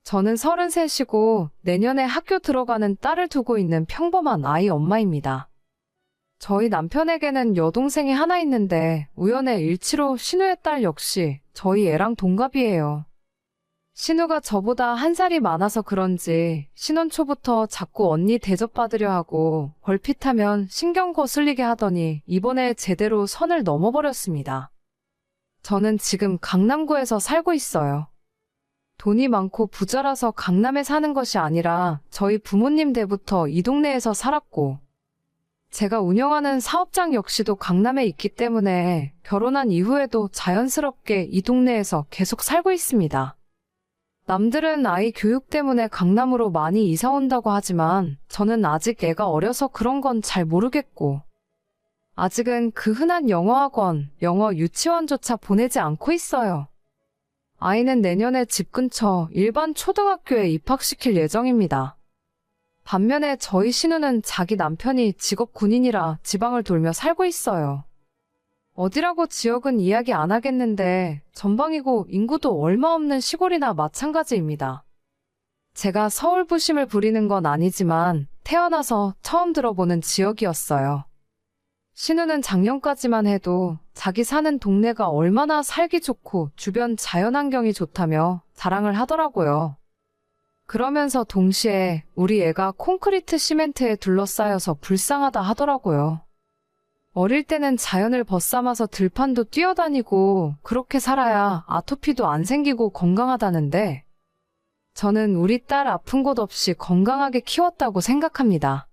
저는 33이고 내년에 학교 들어가는 딸을 두고 있는 평범한 아이 엄마입니다. 저희 남편에게는 여동생이 하나 있는데 우연의 일치로 신우의 딸 역시 저희 애랑 동갑이에요. 신우가 저보다 한 살이 많아서 그런지 신혼 초부터 자꾸 언니 대접받으려 하고 벌핏하면 신경 거슬리게 하더니 이번에 제대로 선을 넘어버렸습니다. 저는 지금 강남구에서 살고 있어요. 돈이 많고 부자라서 강남에 사는 것이 아니라 저희 부모님 때부터 이 동네에서 살았고 제가 운영하는 사업장 역시도 강남에 있기 때문에 결혼한 이후에도 자연스럽게 이 동네에서 계속 살고 있습니다. 남들은 아이 교육 때문에 강남으로 많이 이사 온다고 하지만 저는 아직 애가 어려서 그런 건 잘 모르겠고 아직은 그 흔한 영어학원, 영어 유치원조차 보내지 않고 있어요. 아이는 내년에 집 근처 일반 초등학교에 입학시킬 예정입니다. 반면에 저희 신우는 자기 남편이 직업 군인이라 지방을 돌며 살고 있어요. 어디라고 지역은 이야기 안 하겠는데 전방이고 인구도 얼마 없는 시골이나 마찬가지입니다. 제가 서울 부심을 부리는 건 아니지만 태어나서 처음 들어보는 지역이었어요. 신우는 작년까지만 해도 자기 사는 동네가 얼마나 살기 좋고 주변 자연환경이 좋다며 자랑을 하더라고요. 그러면서 동시에 우리 애가 콘크리트 시멘트에 둘러싸여서 불쌍하다 하더라고요. 어릴 때는 자연을 벗삼아서 들판도 뛰어다니고 그렇게 살아야 아토피도 안 생기고 건강하다는데 저는 우리 딸 아픈 곳 없이 건강하게 키웠다고 생각합니다.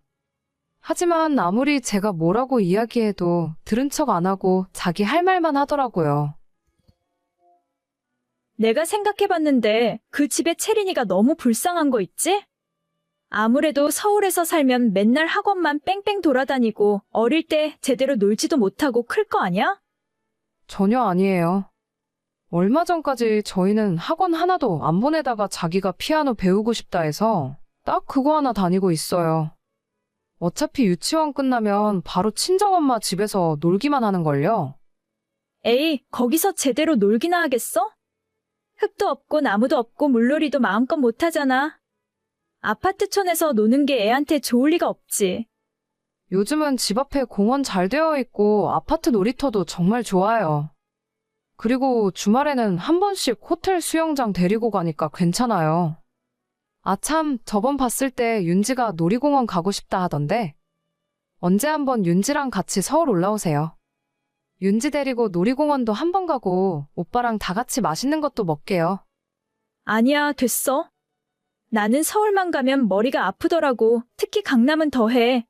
하지만 아무리 제가 뭐라고 이야기해도 들은 척 안 하고 자기 할 말만 하더라고요. 내가 생각해봤는데 그 집에 채린이가 너무 불쌍한 거 있지? 아무래도 서울에서 살면 맨날 학원만 뺑뺑 돌아다니고 어릴 때 제대로 놀지도 못하고 클 거 아니야? 전혀 아니에요. 얼마 전까지 저희는 학원 하나도 안 보내다가 자기가 피아노 배우고 싶다 해서 딱 그거 하나 다니고 있어요. 어차피 유치원 끝나면 바로 친정엄마 집에서 놀기만 하는걸요. 에이, 거기서 제대로 놀기나 하겠어? 흙도 없고 나무도 없고 물놀이도 마음껏 못하잖아. 아파트촌에서 노는 게 애한테 좋을 리가 없지. 요즘은 집 앞에 공원 잘 되어 있고 아파트 놀이터도 정말 좋아요. 그리고 주말에는 한 번씩 호텔 수영장 데리고 가니까 괜찮아요. 아 참, 저번 봤을 때 윤지가 놀이공원 가고 싶다 하던데 언제 한번 윤지랑 같이 서울 올라오세요. 윤지 데리고 놀이공원도 한번 가고 오빠랑 다 같이 맛있는 것도 먹게요. 아니야, 됐어. 나는 서울만 가면 머리가 아프더라고. 특히 강남은 더해.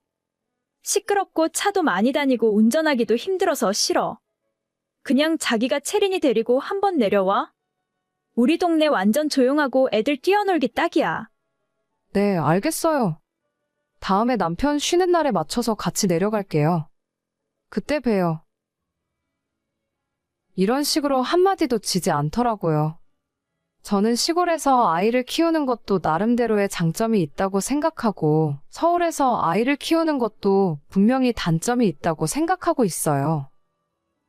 시끄럽고 차도 많이 다니고 운전하기도 힘들어서 싫어. 그냥 자기가 채린이 데리고 한번 내려와. 우리 동네 완전 조용하고 애들 뛰어놀기 딱이야. 네, 알겠어요. 다음에 남편 쉬는 날에 맞춰서 같이 내려갈게요. 그때 봬요. 이런 식으로 한마디도 지지 않더라고요. 저는 시골에서 아이를 키우는 것도 나름대로의 장점이 있다고 생각하고 서울에서 아이를 키우는 것도 분명히 단점이 있다고 생각하고 있어요.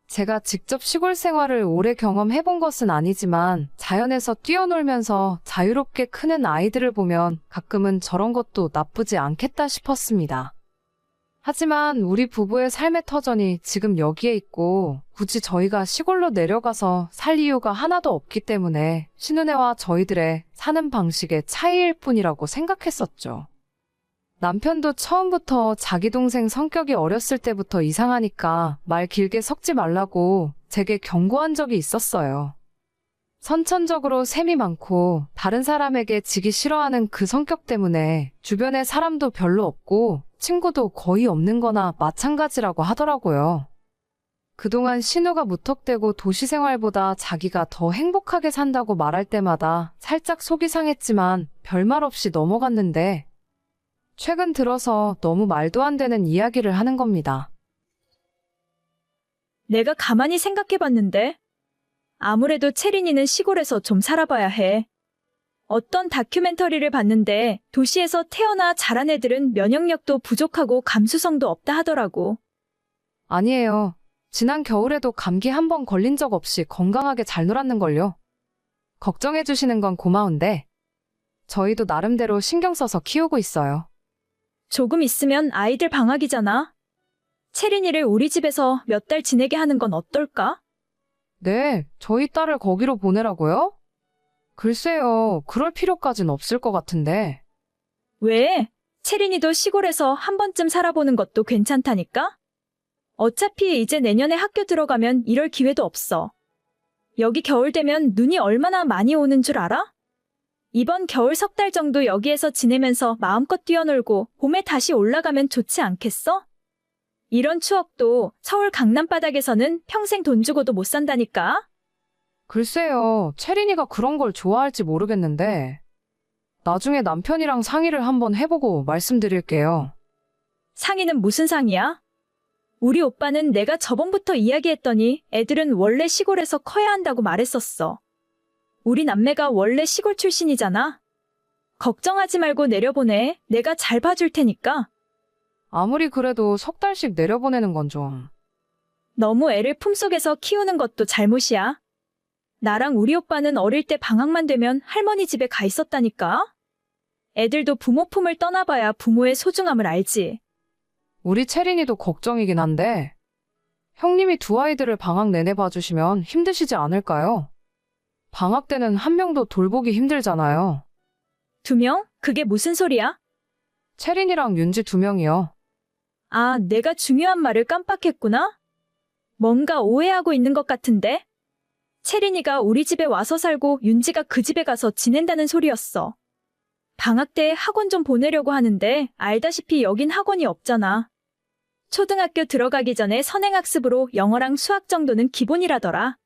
제가 직접 시골 생활을 오래 경험해본 것은 아니지만 자연에서 뛰어놀면서 자유롭게 크는 아이들을 보면 가끔은 저런 것도 나쁘지 않겠다 싶었습니다. 하지만 우리 부부의 삶의 터전이 지금 여기에 있고 굳이 저희가 시골로 내려가서 살 이유가 하나도 없기 때문에 신은혜와 저희들의 사는 방식의 차이일 뿐이라고 생각했었죠. 남편도 처음부터 자기 동생 성격이 어렸을 때부터 이상하니까 말 길게 섞지 말라고 제게 경고한 적이 있었어요. 선천적으로 셈이 많고 다른 사람에게 지기 싫어하는 그 성격 때문에 주변에 사람도 별로 없고 친구도 거의 없는 거나 마찬가지라고 하더라고요. 그동안 신우가 무턱대고 도시 생활보다 자기가 더 행복하게 산다고 말할 때마다 살짝 속이 상했지만 별말 없이 넘어갔는데 최근 들어서 너무 말도 안 되는 이야기를 하는 겁니다. 내가 가만히 생각해봤는데 아무래도 채린이는 시골에서 좀 살아봐야 해. 어떤 다큐멘터리를 봤는데 도시에서 태어나 자란 애들은 면역력도 부족하고 감수성도 없다 하더라고. 아니에요. 지난 겨울에도 감기 한 번 걸린 적 없이 건강하게 잘 놀았는걸요. 걱정해 주시는 건 고마운데 저희도 나름대로 신경 써서 키우고 있어요. 조금 있으면 아이들 방학이잖아. 채린이를 우리 집에서 몇 달 지내게 하는 건 어떨까? 네, 저희 딸을 거기로 보내라고요? 글쎄요, 그럴 필요까진 없을 것 같은데. 왜? 채린이도 시골에서 한 번쯤 살아보는 것도 괜찮다니까? 어차피 이제 내년에 학교 들어가면 이럴 기회도 없어. 여기 겨울 되면 눈이 얼마나 많이 오는 줄 알아? 이번 겨울 석 달 정도 여기에서 지내면서 마음껏 뛰어놀고 봄에 다시 올라가면 좋지 않겠어? 이런 추억도 서울 강남 바닥에서는 평생 돈 주고도 못 산다니까? 글쎄요, 채린이가 그런 걸 좋아할지 모르겠는데. 나중에 남편이랑 상의를 한번 해보고 말씀드릴게요. 상의는 무슨 상의야? 우리 오빠는 내가 저번부터 이야기했더니 애들은 원래 시골에서 커야 한다고 말했었어. 우리 남매가 원래 시골 출신이잖아. 걱정하지 말고 내려보내. 내가 잘 봐줄 테니까. 아무리 그래도 석 달씩 내려보내는 건 좀. 너무 애를 품속에서 키우는 것도 잘못이야. 나랑 우리 오빠는 어릴 때 방학만 되면 할머니 집에 가 있었다니까. 애들도 부모 품을 떠나봐야 부모의 소중함을 알지. 우리 채린이도 걱정이긴 한데, 형님이 두 아이들을 방학 내내 봐주시면 힘드시지 않을까요? 방학 때는 한 명도 돌보기 힘들잖아요. 2명? 그게 무슨 소리야? 채린이랑 윤지 2명이요. 아, 내가 중요한 말을 깜빡했구나? 뭔가 오해하고 있는 것 같은데? 채린이가 우리 집에 와서 살고 윤지가 그 집에 가서 지낸다는 소리였어. 방학 때 학원 좀 보내려고 하는데 알다시피 여긴 학원이 없잖아. 초등학교 들어가기 전에 선행학습으로 영어랑 수학 정도는 기본이라더라.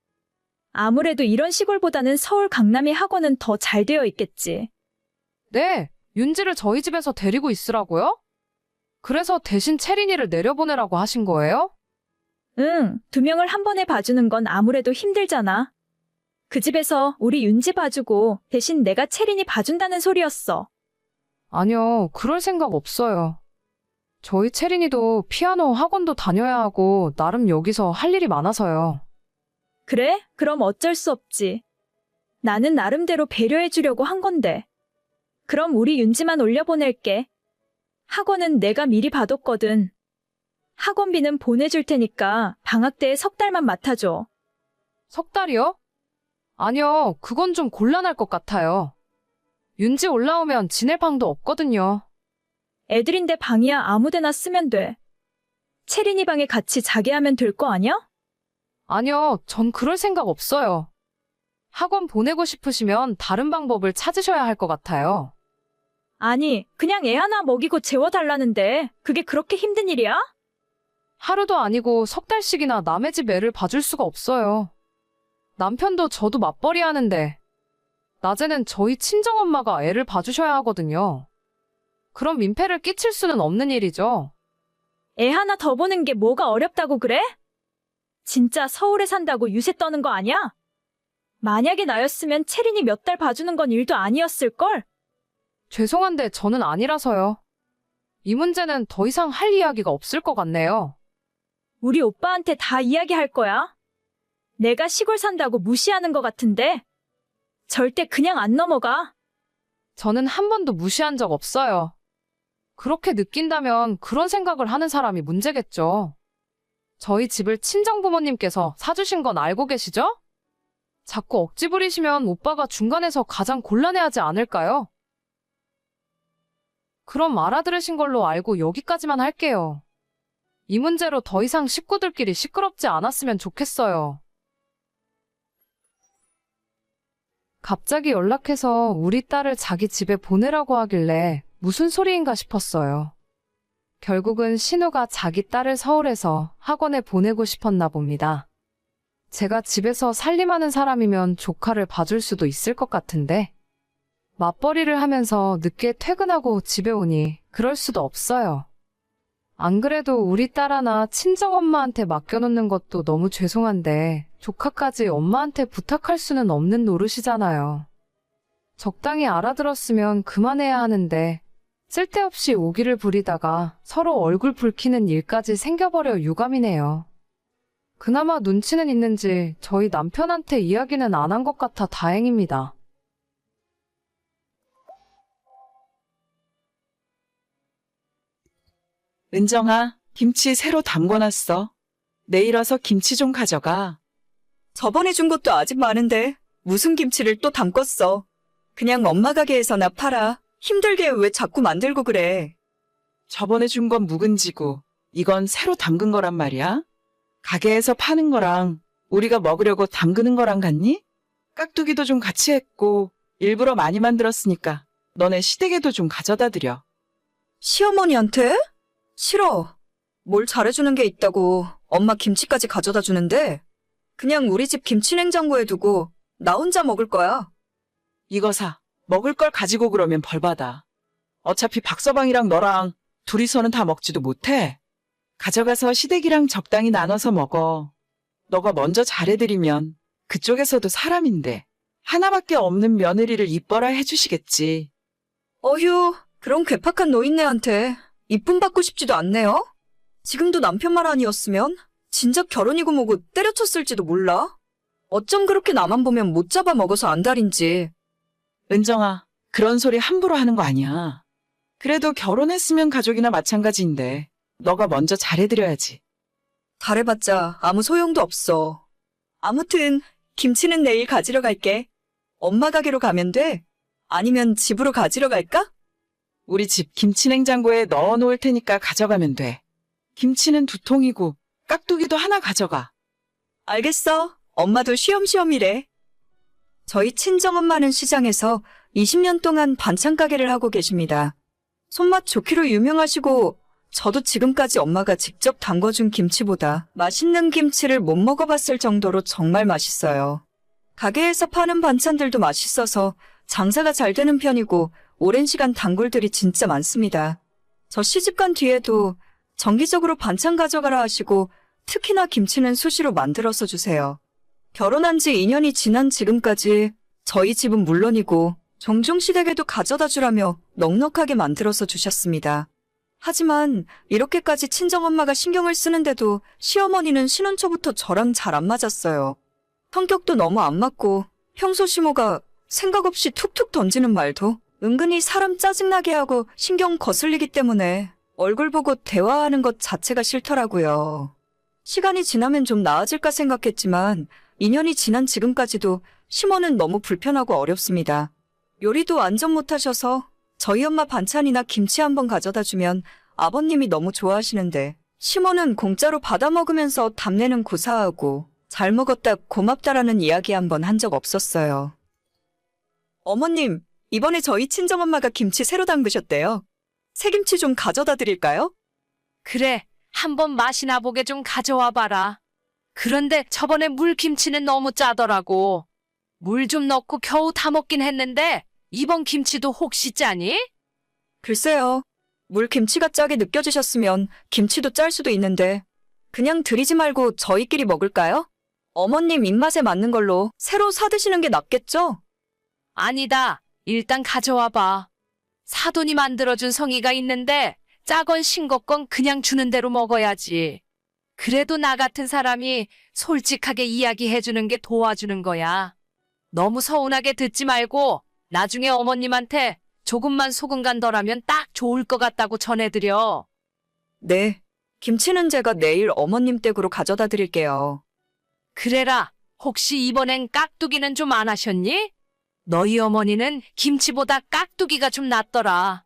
아무래도 이런 시골보다는 서울 강남의 학원은 더 잘 되어 있겠지. 네, 윤지를 저희 집에서 데리고 있으라고요? 그래서 대신 채린이를 내려보내라고 하신 거예요? 응, 2명을 한 번에 봐주는 건 아무래도 힘들잖아. 그 집에서 우리 윤지 봐주고 대신 내가 채린이 봐준다는 소리였어. 아니요, 그럴 생각 없어요. 저희 채린이도 피아노 학원도 다녀야 하고 나름 여기서 할 일이 많아서요. 그래? 그럼 어쩔 수 없지. 나는 나름대로 배려해주려고 한 건데. 그럼 우리 윤지만 올려보낼게. 학원은 내가 미리 봐뒀거든. 학원비는 보내줄 테니까 방학 때 석 달만 맡아줘. 석 달이요? 아니요, 그건 좀 곤란할 것 같아요. 윤지 올라오면 지낼 방도 없거든요. 애들인데 방이야 아무데나 쓰면 돼. 채린이 방에 같이 자게 하면 될 거 아니야? 아니요, 전 그럴 생각 없어요. 학원 보내고 싶으시면 다른 방법을 찾으셔야 할 것 같아요. 아니, 그냥 애 하나 먹이고 재워달라는데 그게 그렇게 힘든 일이야? 하루도 아니고 석 달씩이나 남의 집 애를 봐줄 수가 없어요. 남편도 저도 맞벌이 하는데, 낮에는 저희 친정엄마가 애를 봐주셔야 하거든요. 그럼 민폐를 끼칠 수는 없는 일이죠. 애 하나 더 보는 게 뭐가 어렵다고 그래? 진짜 서울에 산다고 유세 떠는 거 아니야? 만약에 나였으면 채린이 몇 달 봐주는 건 일도 아니었을걸? 죄송한데 저는 아니라서요. 이 문제는 더 이상 할 이야기가 없을 것 같네요. 우리 오빠한테 다 이야기할 거야. 내가 시골 산다고 무시하는 것 같은데. 절대 그냥 안 넘어가. 저는 한 번도 무시한 적 없어요. 그렇게 느낀다면 그런 생각을 하는 사람이 문제겠죠. 저희 집을 친정부모님께서 사주신 건 알고 계시죠? 자꾸 억지 부리시면 오빠가 중간에서 가장 곤란해하지 않을까요? 그럼 알아들으신 걸로 알고 여기까지만 할게요. 이 문제로 더 이상 식구들끼리 시끄럽지 않았으면 좋겠어요. 갑자기 연락해서 우리 딸을 자기 집에 보내라고 하길래 무슨 소리인가 싶었어요. 결국은 신우가 자기 딸을 서울에서 학원에 보내고 싶었나 봅니다. 제가 집에서 살림하는 사람이면 조카를 봐줄 수도 있을 것 같은데 맞벌이를 하면서 늦게 퇴근하고 집에 오니 그럴 수도 없어요. 안 그래도 우리 딸 하나 친정엄마한테 맡겨놓는 것도 너무 죄송한데 조카까지 엄마한테 부탁할 수는 없는 노릇이잖아요. 적당히 알아들었으면 그만해야 하는데 쓸데없이 오기를 부리다가 서로 얼굴 붉히는 일까지 생겨버려 유감이네요. 그나마 눈치는 있는지 저희 남편한테 이야기는 안 한 것 같아 다행입니다. 은정아, 김치 새로 담궈놨어. 내일 와서 김치 좀 가져가. 저번에 준 것도 아직 많은데 무슨 김치를 또 담궜어. 그냥 엄마 가게에서나 팔아. 힘들게 왜 자꾸 만들고 그래. 저번에 준 건 묵은지고 이건 새로 담근 거란 말이야. 가게에서 파는 거랑 우리가 먹으려고 담그는 거랑 같니? 깍두기도 좀 같이 했고 일부러 많이 만들었으니까 너네 시댁에도 좀 가져다 드려. 시어머니한테? 싫어. 뭘 잘해주는 게 있다고 엄마 김치까지 가져다 주는데 그냥 우리 집 김치 냉장고에 두고 나 혼자 먹을 거야. 이거 사. 먹을 걸 가지고 그러면 벌 받아. 어차피 박서방이랑 너랑 둘이서는 다 먹지도 못해. 가져가서 시댁이랑 적당히 나눠서 먹어. 너가 먼저 잘해드리면 그쪽에서도 사람인데 하나밖에 없는 며느리를 이뻐라 해주시겠지. 어휴, 그런 괴팍한 노인네한테 이쁨 받고 싶지도 않네요. 지금도 남편 말 아니었으면 진작 결혼이고 뭐고 때려쳤을지도 몰라. 어쩜 그렇게 나만 보면 못 잡아 먹어서 안달인지. 은정아, 그런 소리 함부로 하는 거 아니야. 그래도 결혼했으면 가족이나 마찬가지인데 너가 먼저 잘해드려야지. 잘해봤자 아무 소용도 없어. 아무튼 김치는 내일 가지러 갈게. 엄마 가게로 가면 돼? 아니면 집으로 가지러 갈까? 우리 집 김치 냉장고에 넣어놓을 테니까 가져가면 돼. 김치는 2통이고 깍두기도 하나 가져가. 알겠어. 엄마도 쉬엄쉬엄이래. 저희 친정엄마는 시장에서 20년 동안 반찬 가게를 하고 계십니다. 손맛 좋기로 유명하시고 저도 지금까지 엄마가 직접 담궈준 김치보다 맛있는 김치를 못 먹어봤을 정도로 정말 맛있어요. 가게에서 파는 반찬들도 맛있어서 장사가 잘 되는 편이고 오랜 시간 단골들이 진짜 많습니다. 저 시집간 뒤에도 정기적으로 반찬 가져가라 하시고 특히나 김치는 수시로 만들어서 주세요. 결혼한 지 2년이 지난 지금까지 저희 집은 물론이고 종종 시댁에도 가져다 주라며 넉넉하게 만들어서 주셨습니다. 하지만 이렇게까지 친정엄마가 신경을 쓰는데도 시어머니는 신혼 초부터 저랑 잘 안 맞았어요. 성격도 너무 안 맞고 평소 시모가 생각 없이 툭툭 던지는 말도 은근히 사람 짜증나게 하고 신경 거슬리기 때문에 얼굴 보고 대화하는 것 자체가 싫더라고요. 시간이 지나면 좀 나아질까 생각했지만 2년이 지난 지금까지도 시모는 너무 불편하고 어렵습니다. 요리도 완전 못하셔서 저희 엄마 반찬이나 김치 한번 가져다 주면 아버님이 너무 좋아하시는데 시모는 공짜로 받아 먹으면서 답내는 고사하고 잘 먹었다 고맙다라는 이야기 한번 한 적 없었어요. 어머님, 이번에 저희 친정엄마가 김치 새로 담그셨대요. 새김치 좀 가져다 드릴까요? 그래, 한번 맛이나 보게 좀 가져와 봐라. 그런데 저번에 물김치는 너무 짜더라고. 물 좀 넣고 겨우 다 먹긴 했는데 이번 김치도 혹시 짜니? 글쎄요. 물 김치가 짜게 느껴지셨으면 김치도 짤 수도 있는데 그냥 드리지 말고 저희끼리 먹을까요? 어머님 입맛에 맞는 걸로 새로 사드시는 게 낫겠죠? 아니다. 일단 가져와 봐. 사돈이 만들어준 성의가 있는데 짜건 싱겁건 그냥 주는 대로 먹어야지. 그래도 나 같은 사람이 솔직하게 이야기해주는 게 도와주는 거야. 너무 서운하게 듣지 말고 나중에 어머님한테 조금만 소금 간 덜하면 딱 좋을 것 같다고 전해드려. 네. 김치는 제가 내일 어머님 댁으로 가져다 드릴게요. 그래라. 혹시 이번엔 깍두기는 좀 안 하셨니? 너희 어머니는 김치보다 깍두기가 좀 낫더라.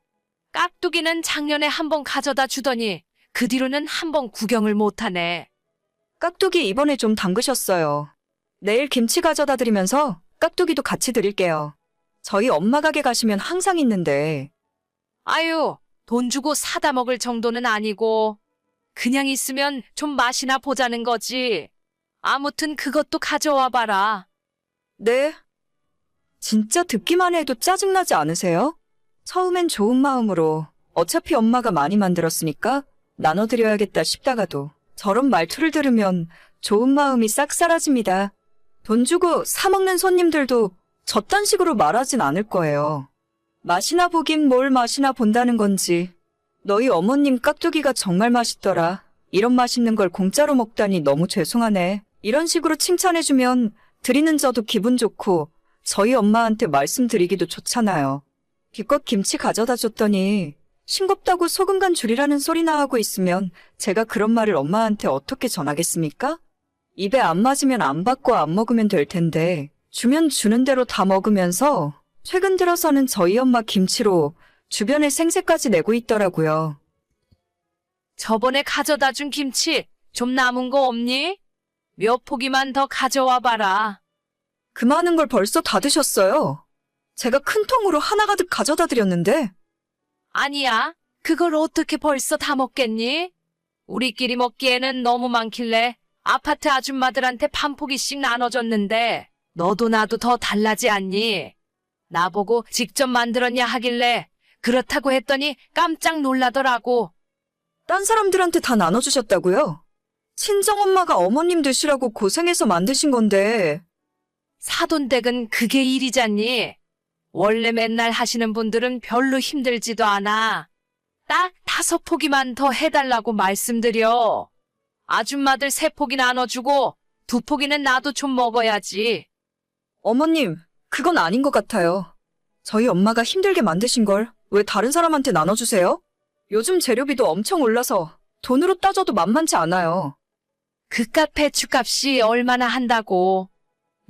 깍두기는 작년에 한번 가져다 주더니 그 뒤로는 한번 구경을 못하네. 깍두기 이번에 좀 담그셨어요. 내일 김치 가져다 드리면서 깍두기도 같이 드릴게요. 저희 엄마 가게 가시면 항상 있는데. 아유, 돈 주고 사다 먹을 정도는 아니고 그냥 있으면 좀 맛이나 보자는 거지. 아무튼 그것도 가져와 봐라. 네. 진짜 듣기만 해도 짜증나지 않으세요? 처음엔 좋은 마음으로 어차피 엄마가 많이 만들었으니까 나눠드려야겠다 싶다가도 저런 말투를 들으면 좋은 마음이 싹 사라집니다. 돈 주고 사먹는 손님들도 저딴 식으로 말하진 않을 거예요. 맛이나 보긴 뭘 맛이나 본다는 건지. 너희 어머님 깍두기가 정말 맛있더라. 이런 맛있는 걸 공짜로 먹다니 너무 죄송하네. 이런 식으로 칭찬해주면 드리는 저도 기분 좋고 저희 엄마한테 말씀드리기도 좋잖아요. 기껏 김치 가져다 줬더니 싱겁다고 소금 간 줄이라는 소리나 하고 있으면 제가 그런 말을 엄마한테 어떻게 전하겠습니까? 입에 안 맞으면 안 받고 안 먹으면 될 텐데 주면 주는 대로 다 먹으면서 최근 들어서는 저희 엄마 김치로 주변에 생색까지 내고 있더라고요. 저번에 가져다 준 김치 좀 남은 거 없니? 몇 포기만 더 가져와 봐라. 그 많은 걸 벌써 다 드셨어요. 제가 큰 통으로 하나 가득 가져다 드렸는데 아니야. 그걸 어떻게 벌써 다 먹겠니? 우리끼리 먹기에는 너무 많길래 아파트 아줌마들한테 반 포기씩 나눠줬는데 너도 나도 더 달라지 않니? 나보고 직접 만들었냐 하길래 그렇다고 했더니 깜짝 놀라더라고. 딴 사람들한테 다 나눠주셨다고요? 친정엄마가 어머님 드시라고 고생해서 만드신 건데 사돈댁은 그게 일이잖니. 원래 맨날 하시는 분들은 별로 힘들지도 않아. 딱 5포기만 더 해달라고 말씀드려. 아줌마들 3포기 나눠주고 2포기는 나도 좀 먹어야지. 어머님, 그건 아닌 것 같아요. 저희 엄마가 힘들게 만드신 걸 왜 다른 사람한테 나눠주세요? 요즘 재료비도 엄청 올라서 돈으로 따져도 만만치 않아요. 그깟 배추값이 얼마나 한다고.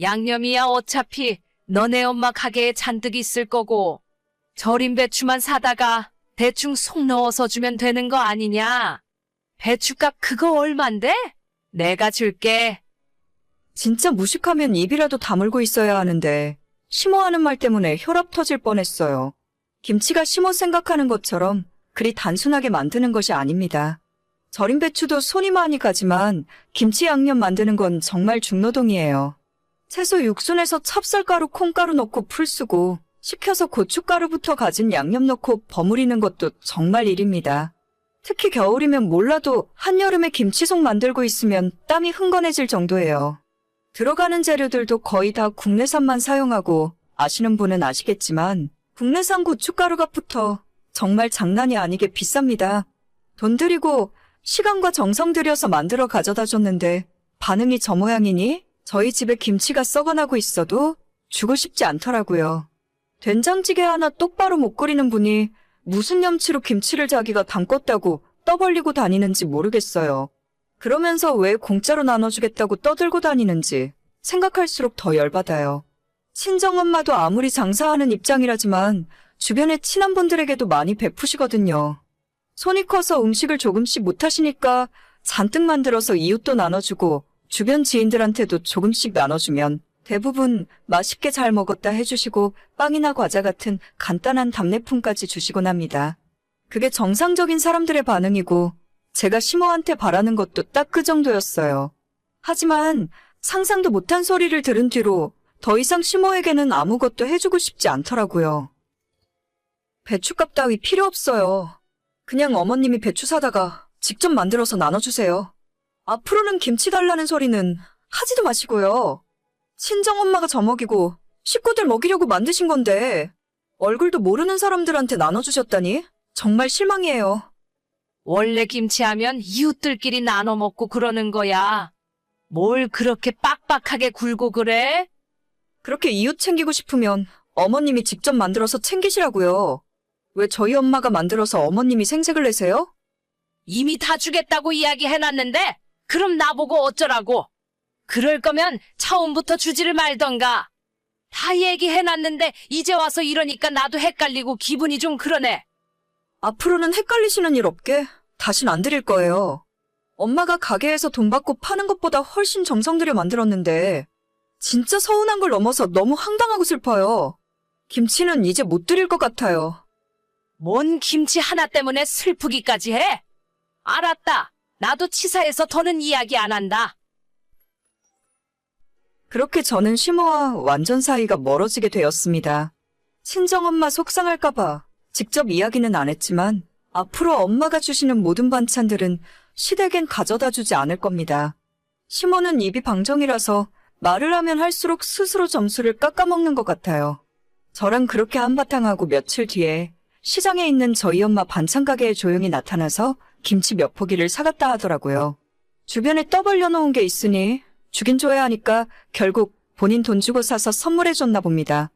양념이야 어차피 너네 엄마 가게에 잔뜩 있을 거고 절인 배추만 사다가 대충 속 넣어서 주면 되는 거 아니냐. 배추값 그거 얼만데? 내가 줄게. 진짜 무식하면 입이라도 다물고 있어야 하는데 심오하는 말 때문에 혈압 터질 뻔했어요. 김치가 심오 생각하는 것처럼 그리 단순하게 만드는 것이 아닙니다. 절인 배추도 손이 많이 가지만 김치 양념 만드는 건 정말 중노동이에요. 채소 육순에서 찹쌀가루, 콩가루 넣고 풀 쓰고 식혀서 고춧가루부터 가진 양념 넣고 버무리는 것도 정말 일입니다. 특히 겨울이면 몰라도 한여름에 김치속 만들고 있으면 땀이 흥건해질 정도예요. 들어가는 재료들도 거의 다 국내산만 사용하고 아시는 분은 아시겠지만 국내산 고춧가루 값부터 정말 장난이 아니게 비쌉니다. 돈 들이고 시간과 정성 들여서 만들어 가져다 줬는데 반응이 저 모양이니 저희 집에 김치가 썩어나고 있어도 주고 싶지 않더라고요. 된장찌개 하나 똑바로 못 끓이는 분이 무슨 염치로 김치를 자기가 담궜다고 떠벌리고 다니는지 모르겠어요. 그러면서 왜 공짜로 나눠주겠다고 떠들고 다니는지 생각할수록 더 열받아요. 친정엄마도 아무리 장사하는 입장이라지만 주변에 친한 분들에게도 많이 베푸시거든요. 손이 커서 음식을 조금씩 못하시니까 잔뜩 만들어서 이웃도 나눠주고 주변 지인들한테도 조금씩 나눠주면 대부분 맛있게 잘 먹었다 해주시고 빵이나 과자 같은 간단한 답례품까지 주시곤 합니다. 그게 정상적인 사람들의 반응이고 제가 심호한테 바라는 것도 딱 그 정도였어요. 하지만 상상도 못한 소리를 들은 뒤로 더 이상 심호에게는 아무것도 해주고 싶지 않더라고요. 배추값 따위 필요 없어요. 그냥 어머님이 배추 사다가 직접 만들어서 나눠주세요. 앞으로는 김치 달라는 소리는 하지도 마시고요. 친정엄마가 저 먹이고 식구들 먹이려고 만드신 건데 얼굴도 모르는 사람들한테 나눠주셨다니 정말 실망이에요. 원래 김치하면 이웃들끼리 나눠 먹고 그러는 거야. 뭘 그렇게 빡빡하게 굴고 그래? 그렇게 이웃 챙기고 싶으면 어머님이 직접 만들어서 챙기시라고요. 왜 저희 엄마가 만들어서 어머님이 생색을 내세요? 이미 다 주겠다고 이야기해놨는데 그럼 나보고 어쩌라고? 그럴 거면 처음부터 주지를 말던가. 다 얘기해놨는데 이제 와서 이러니까 나도 헷갈리고 기분이 좀 그러네. 앞으로는 헷갈리시는 일 없게 다신 안 드릴 거예요. 엄마가 가게에서 돈 받고 파는 것보다 훨씬 정성 들여 만들었는데 진짜 서운한 걸 넘어서 너무 황당하고 슬퍼요. 김치는 이제 못 드릴 것 같아요. 뭔 김치 하나 때문에 슬프기까지 해? 알았다. 나도 치사해서 더는 이야기 안 한다. 그렇게 저는 심호와 완전 사이가 멀어지게 되었습니다. 친정엄마 속상할까봐 직접 이야기는 안 했지만 앞으로 엄마가 주시는 모든 반찬들은 시댁엔 가져다 주지 않을 겁니다. 심호는 입이 방정이라서 말을 하면 할수록 스스로 점수를 깎아먹는 것 같아요. 저랑 그렇게 한바탕 하고 며칠 뒤에 시장에 있는 저희 엄마 반찬 가게에 조용히 나타나서 김치 몇 포기를 사갔다 하더라고요. 주변에 떠벌려 놓은 게 있으니 주긴 줘야 하니까 결국 본인 돈 주고 사서 선물해 줬나 봅니다.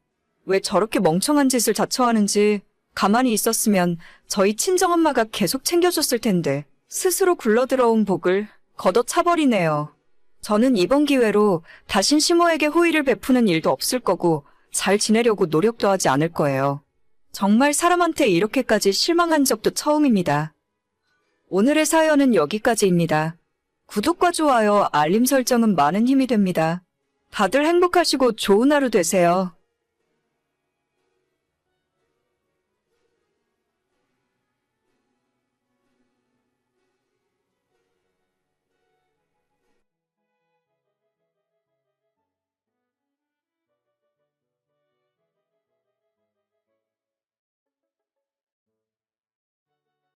왜 저렇게 멍청한 짓을 자처하는지 가만히 있었으면 저희 친정엄마가 계속 챙겨줬을 텐데 스스로 굴러들어온 복을 걷어차버리네요. 저는 이번 기회로 다신 시모에게 호의를 베푸는 일도 없을 거고 잘 지내려고 노력도 하지 않을 거예요. 정말 사람한테 이렇게까지 실망한 적도 처음입니다. 오늘의 사연은 여기까지입니다. 구독과 좋아요, 알림 설정은 많은 힘이 됩니다. 다들 행복하시고 좋은 하루 되세요.